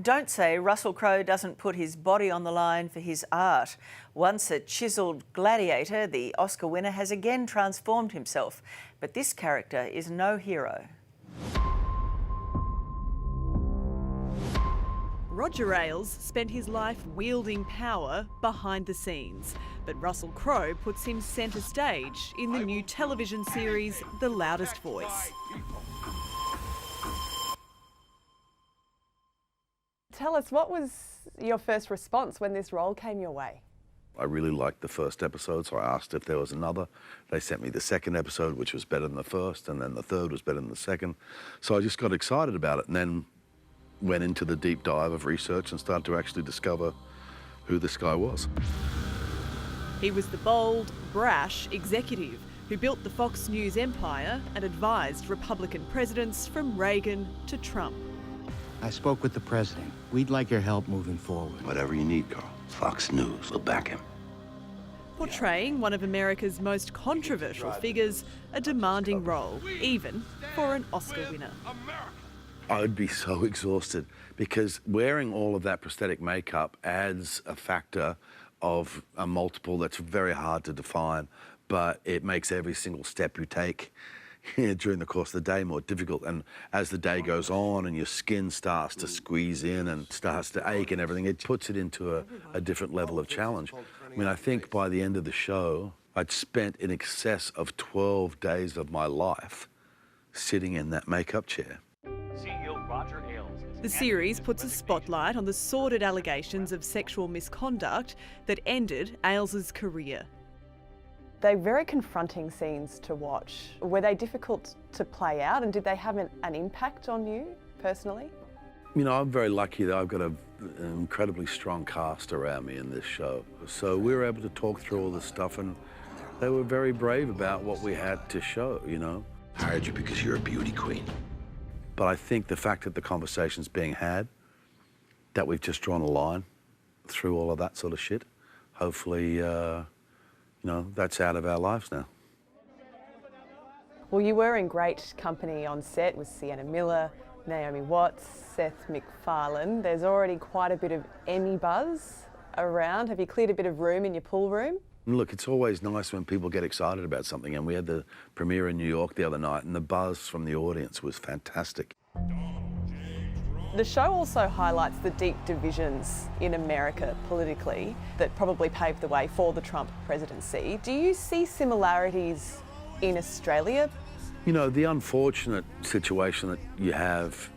Don't say Russell Crowe doesn't put his body on the line for his art. Once a chiselled gladiator, the Oscar winner has again transformed himself. But this character is no hero. Roger Ailes spent his life wielding power behind the scenes, but Russell Crowe puts him centre stage in the new television series The Loudest Voice. Tell us, what was your first response when this role came your way? I really liked the first episode, so I asked if there was another. They sent me the second episode, which was better than the first, and then the third was better than the second. So I just got excited about it and then went into the deep dive of research and started to actually discover who this guy was. He was the bold, brash executive who built the Fox News empire and advised Republican presidents from Reagan to Trump. I spoke with the president. We'd like your help moving forward. Whatever you need, Carl. Fox News will back him. Portraying one of America's most controversial figures, a demanding role, even for an Oscar winner. I would be so exhausted because wearing all of that prosthetic makeup adds a factor of a multiple that's very hard to define, but it makes every single step you take during the course of the day more difficult. And as the day goes on and your skin starts to squeeze in and starts to ache and everything, it puts it into a different level of challenge. I mean, I think by the end of the show, I'd spent in excess of 12 days of my life sitting in that makeup chair. The series puts a spotlight on the sordid allegations of sexual misconduct that ended Ailes' career. They're very confronting scenes to watch. Were they difficult to play out, and did they have an impact on you personally? You know, I'm very lucky that I've got an incredibly strong cast around me in this show. So we were able to talk through all this stuff, and they were very brave about what we had to show, you know. I hired you because you're a beauty queen. But I think the fact that the conversation's being had, that we've just drawn a line through all of that sort of shit, hopefully, you know, that's out of our lives now. Well, you were in great company on set with Sienna Miller, Naomi Watts, Seth MacFarlane. There's already quite a bit of Emmy buzz around. Have you cleared a bit of room in your pool room? Look, it's always nice when people get excited about something, and we had the premiere in New York the other night, and the buzz from the audience was fantastic. The show also highlights the deep divisions in America politically that probably paved the way for the Trump presidency. Do you see similarities in Australia? You know, the unfortunate situation that you have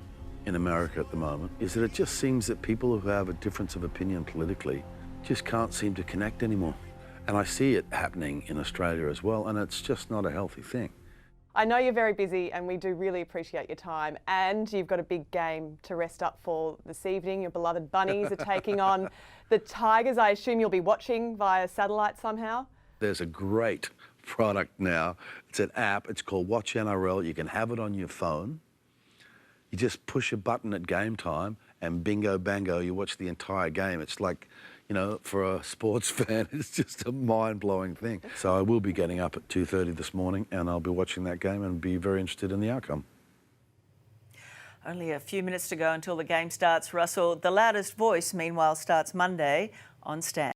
in America at the moment is that it just seems that people who have a difference of opinion politically just can't seem to connect anymore. And I see it happening in Australia as well, and it's just not a healthy thing. I know you're very busy, and we do really appreciate your time, and you've got a big game to rest up for this evening. Your beloved Bunnies are taking on the Tigers. I assume you'll be watching via satellite somehow? There's a great product now. It's an app. It's called Watch NRL. You can have it on your phone. You just push a button at game time, and bingo, bango, you watch the entire game. It's like, you know, for a sports fan, it's just a mind-blowing thing. So I will be getting up at 2:30 this morning, and I'll be watching that game and be very interested in the outcome. Only a few minutes to go until the game starts, Russell. The Loudest Voice, meanwhile, starts Monday on Stan.